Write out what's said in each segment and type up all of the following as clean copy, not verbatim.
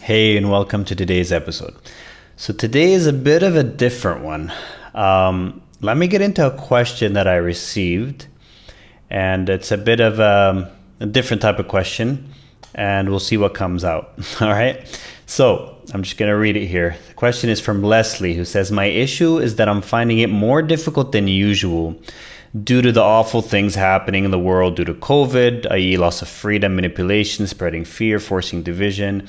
Hey, and welcome to today's episode. So today is a bit of a different one. Let me get into a question that I received, and it's a bit of a different type of question, and we'll see what comes out. All right. So I'm just going to read it here. The question is from Leslie, who says, "My issue is that I'm finding it more difficult than usual due to the awful things happening in the world due to COVID, i.e. loss of freedom, manipulation, spreading fear, forcing division.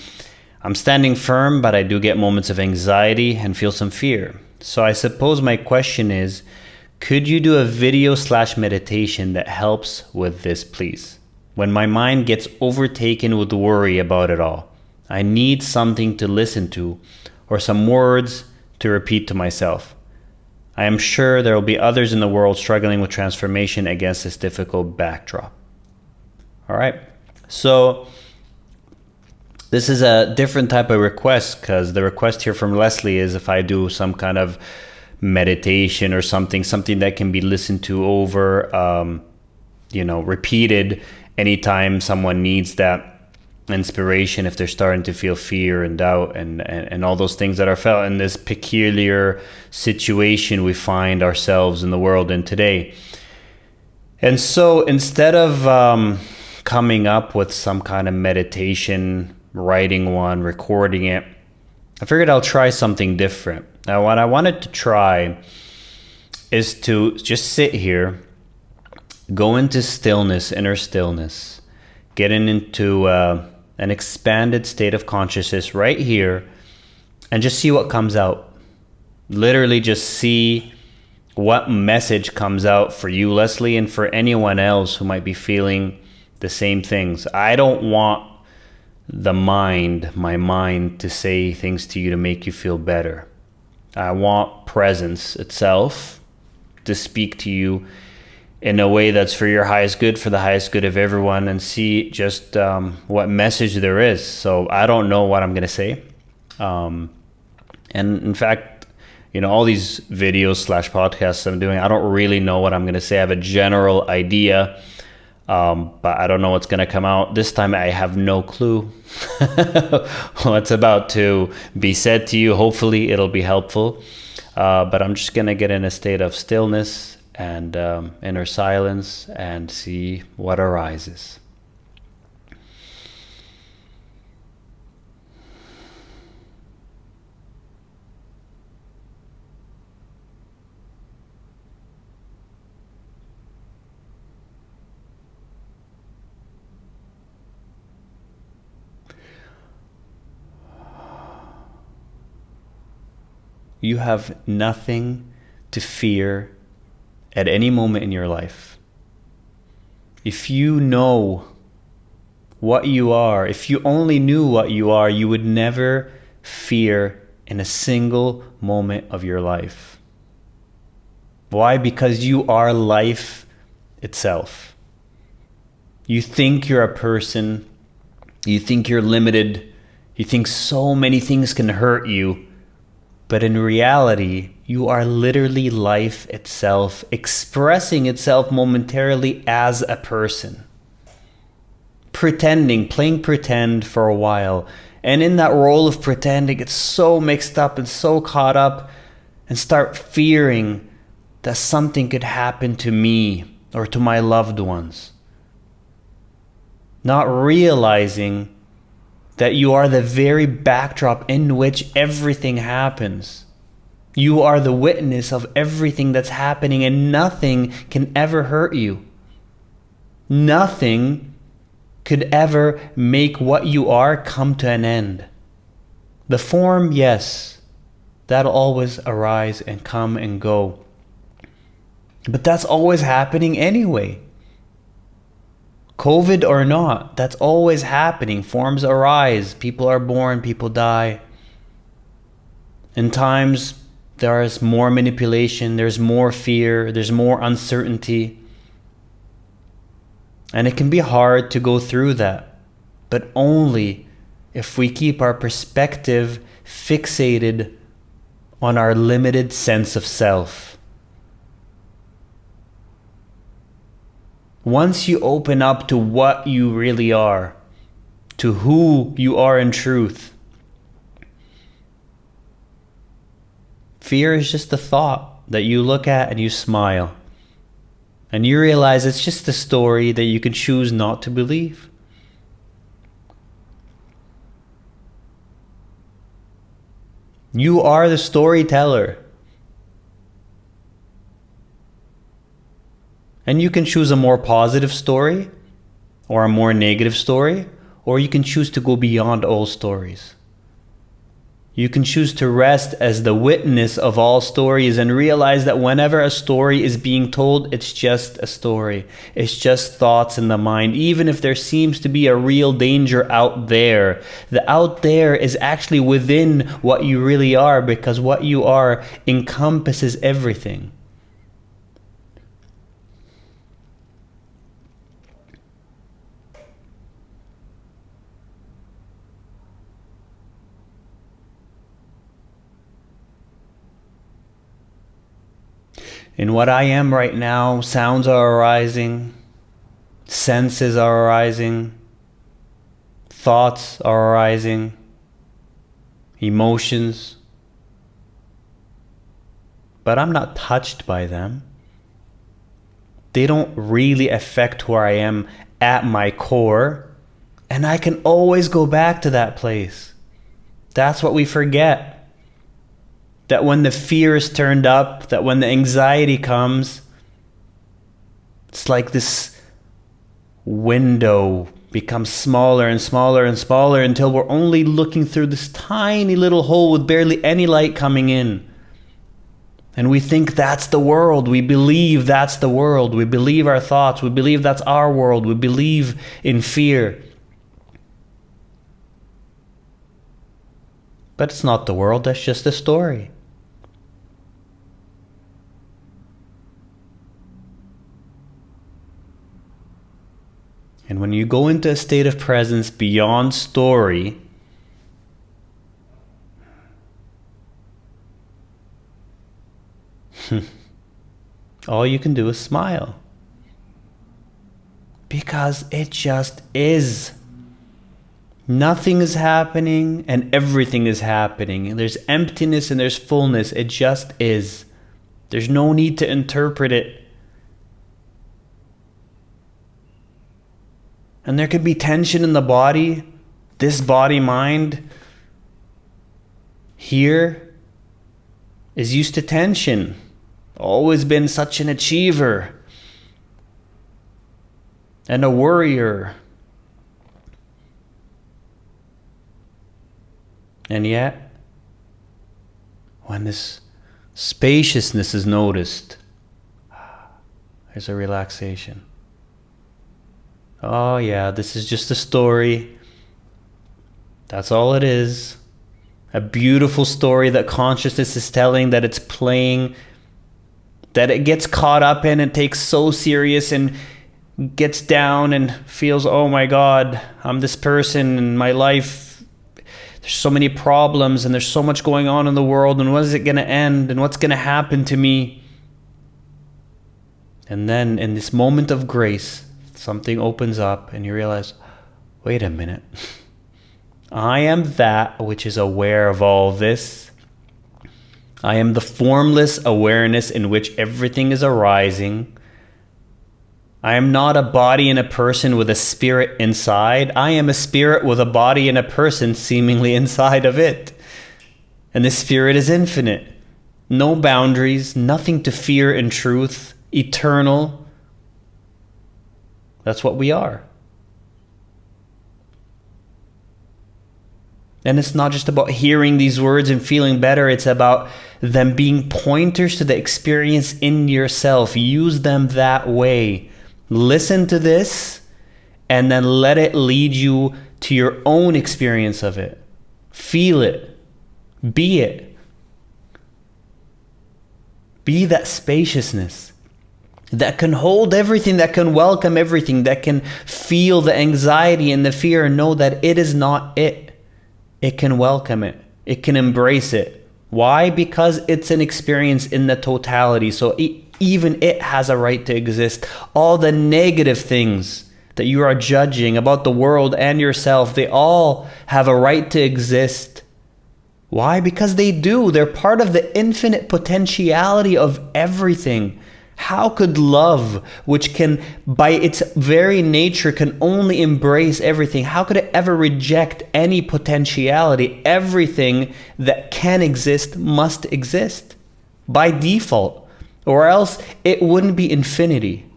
I'm standing firm, but I do get moments of anxiety and feel some fear. So I suppose my question is, could you do a video/meditation that helps with this, please? When my mind gets overtaken with worry about it all, I need something to listen to or some words to repeat to myself. I am sure there will be others in the world struggling with transformation against this difficult backdrop." All right. So this is a different type of request, because the request here from Leslie is if I do some kind of meditation or something that can be listened to over, repeated anytime someone needs that inspiration, if they're starting to feel fear and doubt and all those things that are felt in this peculiar situation we find ourselves in the world in today. And so instead of coming up with some kind of meditation, writing one, recording it, I figured I'll try something different. Now, what I wanted to try is to just sit here, go into stillness, inner stillness, getting into an expanded state of consciousness right here, and just see what comes out. Literally just see what message comes out for you, Leslie, and for anyone else who might be feeling the same things. I don't want my mind to say things to you to make you feel better. I want presence itself to speak to you in a way that's for your highest good, for the highest good of everyone, and see just what message there is. So I don't know what I'm going to say. And in fact, all these videos/podcasts I'm doing, I don't really know what I'm going to say. I have a general idea, but I don't know what's going to come out. This time I have no clue what's about to be said to you. Hopefully it'll be helpful. But I'm just going to get in a state of stillness and inner silence and see what arises. You have nothing to fear at any moment in your life. If you know what you are, if you only knew what you are, you would never fear in a single moment of your life. Why? Because you are life itself. You think you're a person, you think you're limited, you think so many things can hurt you. But in reality, you are literally life itself, expressing itself momentarily as a person. Playing pretend for a while. And in that role of pretend, it gets so mixed up and so caught up and start fearing that something could happen to me or to my loved ones. Not realizing that you are the very backdrop in which everything happens. You are the witness of everything that's happening, and nothing can ever hurt you. Nothing could ever make what you are come to an end. The form, yes, that'll always arise and come and go. But that's always happening anyway. COVID or not, that's always happening. Forms arise, people are born, people die. In times, there's more manipulation, there's more fear, there's more uncertainty. And it can be hard to go through that, but only if we keep our perspective fixated on our limited sense of self. Once you open up to what you really are, to who you are in truth, Fear is just a thought that you look at and you smile. And you realize it's just a story that you can choose not to believe. You are the storyteller. And you can choose a more positive story or a more negative story, or you can choose to go beyond all stories. You can choose to rest as the witness of all stories and realize that whenever a story is being told, it's just a story. It's just thoughts in the mind. Even if there seems to be a real danger out there, the out there is actually within what you really are, because what you are encompasses everything. In what I am right now, sounds are arising, senses are arising, thoughts are arising, emotions. But I'm not touched by them. They don't really affect where I am at my core, and I can always go back to that place. That's what we forget. That when the fear is turned up, that when the anxiety comes, it's like this window becomes smaller and smaller and smaller until we're only looking through this tiny little hole with barely any light coming in. And we think that's the world. We believe that's the world. We believe our thoughts. We believe that's our world. We believe in fear. But it's not the world. That's just a story. And when you go into a state of presence beyond story, all you can do is smile. Because it just is. Nothing is happening and everything is happening. And there's emptiness and there's fullness. It just is. There's no need to interpret it. And there could be tension in the body. This body mind here is used to tension. Always been such an achiever and a worrier. And yet, when this spaciousness is noticed, there's a relaxation. Oh yeah, this is just a story. That's all it is. A beautiful story that consciousness is telling, that it's playing, that it gets caught up in and takes so serious and gets down and feels, oh my God, I'm this person in my life. There's so many problems and there's so much going on in the world, and when is it going to end and what's going to happen to me? And then in this moment of grace, something opens up and you realize, wait a minute. I am that which is aware of all this. I am the formless awareness in which everything is arising. I am not a body and a person with a spirit inside. I am a spirit with a body and a person seemingly inside of it. And the spirit is infinite. No boundaries, nothing to fear in truth, eternal. That's what we are. And it's not just about hearing these words and feeling better. It's about them being pointers to the experience in yourself. Use them that way. Listen to this and then let it lead you to your own experience of it. Feel it. Be it. Be that spaciousness that can hold everything, that can welcome everything, that can feel the anxiety and the fear and know that it is not it. It can welcome it. It can embrace it. Why? Because it's an experience in the totality. So even it has a right to exist. All the negative things that you are judging about the world and yourself, they all have a right to exist. Why? Because they do. They're part of the infinite potentiality of everything. How could love, which can, by its very nature, can only embrace everything, how could it ever reject any potentiality? Everything that can exist must exist by default, or else it wouldn't be infinity.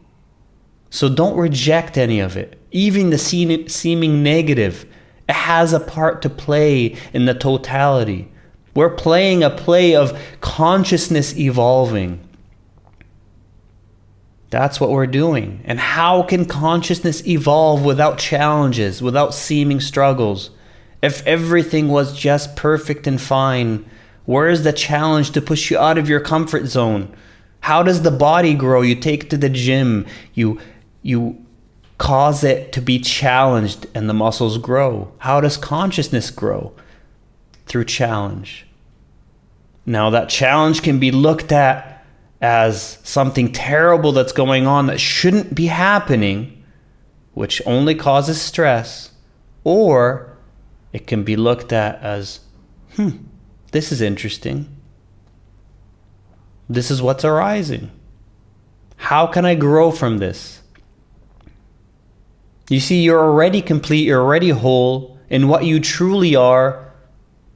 So don't reject any of it, even the seeming negative. It has a part to play in the totality. We're playing a play of consciousness evolving. That's what we're doing. And how can consciousness evolve without challenges, without seeming struggles? If everything was just perfect and fine, where is the challenge to push you out of your comfort zone? How does the body grow? You take it to the gym, you cause it to be challenged and the muscles grow. How does consciousness grow? Through challenge. Now that challenge can be looked at as something terrible that's going on that shouldn't be happening, which only causes stress, or it can be looked at as, this is interesting. This is what's arising. How can I grow from this? You see, you're already complete, you're already whole. In what you truly are,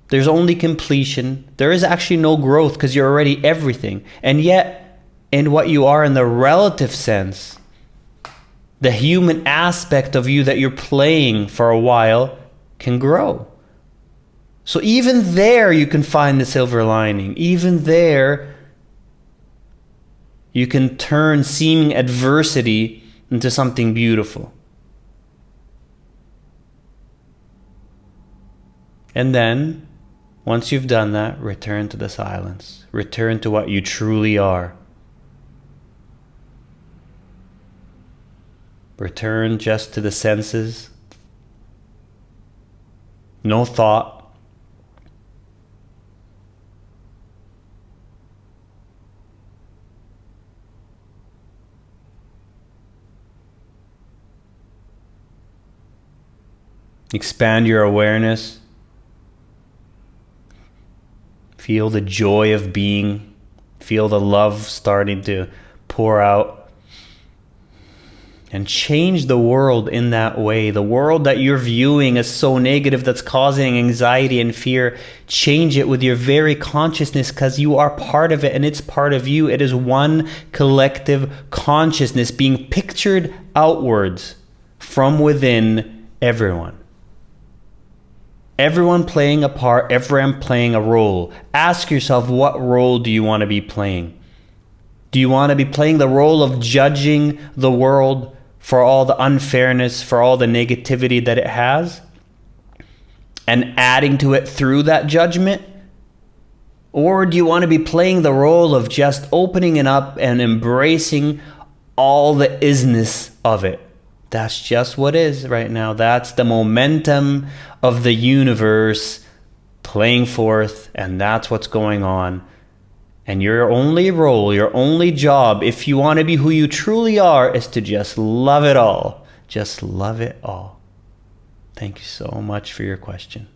there's only completion. There is actually no growth because you're already everything. And yet, in what you are in the relative sense, the human aspect of you that you're playing for a while can grow. So even there you can find the silver lining. Even there you can turn seeming adversity into something beautiful. And then, once you've done that, return to the silence. Return to what you truly are. Return just to the senses. No thought. Expand your awareness. Feel the joy of being. Feel the love starting to pour out. And change the world in that way. The world that you're viewing as so negative, that's causing anxiety and fear, change it with your very consciousness, because you are part of it and it's part of you. It is one collective consciousness being pictured outwards from within everyone. Everyone playing a part, everyone playing a role. Ask yourself, what role do you want to be playing? Do you want to be playing the role of judging the world for all the unfairness, for all the negativity that it has, and adding to it through that judgment? Or do you want to be playing the role of just opening it up and embracing all the isness of it? That's just what is right now. That's the momentum of the universe playing forth, and that's what's going on. And your only role, your only job, if you want to be who you truly are, is to just love it all. Just love it all. Thank you so much for your question.